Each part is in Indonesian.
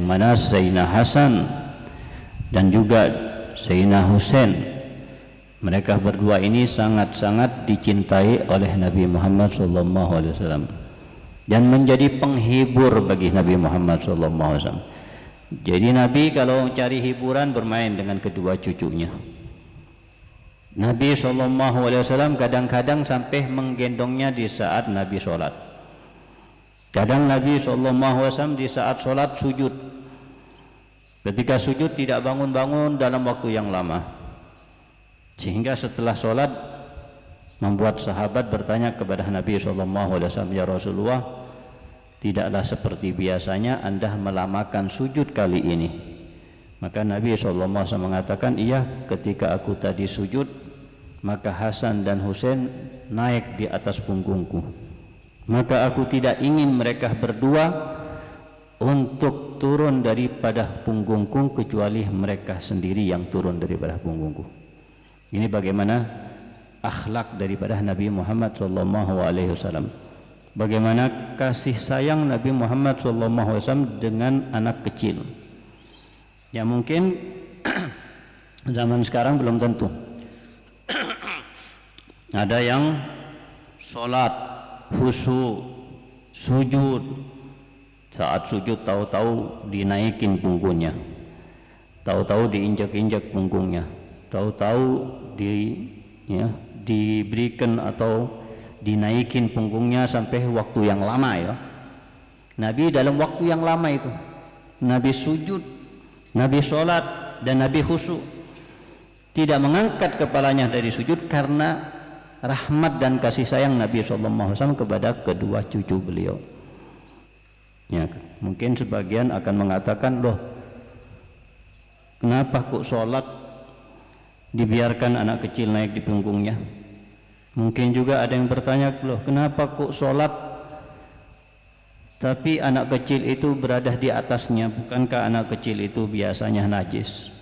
mana Sayyidina Hasan dan juga Sayyidina Husain, mereka berdua ini sangat-sangat dicintai oleh Nabi Muhammad SAW dan menjadi penghibur bagi Nabi Muhammad SAW. Jadi Nabi kalau cari hiburan bermain dengan kedua cucunya. Nabi SAW kadang-kadang sampai menggendongnya di saat Nabi sholat. Kadang Nabi SAW di saat sholat sujud. Ketika sujud tidak bangun-bangun dalam waktu yang lama, sehingga setelah sholat membuat sahabat bertanya kepada Nabi SAW, ya Rasulullah, tidaklah seperti biasanya Anda melamakan sujud kali ini. Maka Nabi SAW mengatakan, iya, ketika aku tadi sujud, maka Hasan dan Husain naik di atas punggungku. Maka aku tidak ingin mereka berdua untuk turun daripada punggungku, kecuali mereka sendiri yang turun daripada punggungku. Ini bagaimana akhlak daripada Nabi Muhammad SAW. Bagaimana kasih sayang Nabi Muhammad SAW dengan anak kecil. Ya mungkin zaman sekarang belum tentu. Ada yang sholat khusyuk, sujud, saat sujud tahu-tahu dinaikin punggungnya, tahu-tahu diinjak-injak punggungnya, tahu-tahu diberikan atau dinaikin punggungnya sampai waktu yang lama ya. Nabi dalam waktu yang lama itu, Nabi sujud, Nabi sholat, dan Nabi khusyuk, tidak mengangkat kepalanya dari sujud karena rahmat dan kasih sayang Nabi SAW kepada kedua cucu beliau. Ya, mungkin sebagian akan mengatakan, loh, kenapa kok sholat dibiarkan anak kecil naik di punggungnya? Mungkin juga ada yang bertanya, loh, kenapa kok sholat tapi anak kecil itu berada di atasnya? Bukankah anak kecil itu biasanya najis?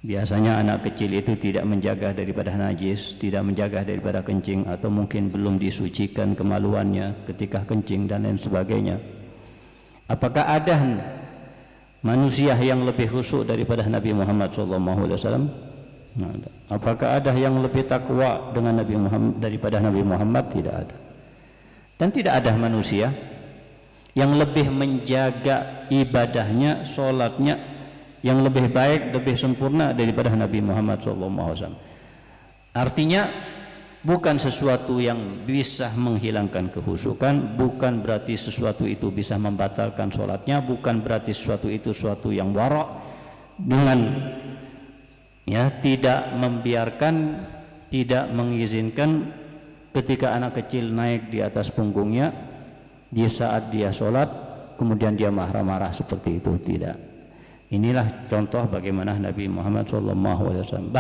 Biasanya anak kecil itu tidak menjaga daripada najis, tidak menjaga daripada kencing, atau mungkin belum disucikan kemaluannya ketika kencing dan lain sebagainya. Apakah ada manusia yang lebih khusyuk daripada Nabi Muhammad SAW? Apakah ada yang lebih takwa dengan Nabi Muhammad daripada Nabi Muhammad? Tidak ada. Dan tidak ada manusia yang lebih menjaga ibadahnya, sholatnya, yang lebih baik, lebih sempurna daripada Nabi Muhammad SAW. Artinya bukan sesuatu yang bisa menghilangkan kekhusyukan, bukan berarti sesuatu itu bisa membatalkan sholatnya, bukan berarti sesuatu itu sesuatu yang warok, dengan tidak membiarkan, tidak mengizinkan ketika anak kecil naik di atas punggungnya di saat dia sholat, kemudian dia marah-marah seperti itu. Tidak. Inilah contoh bagaimana Nabi Muhammad SAW.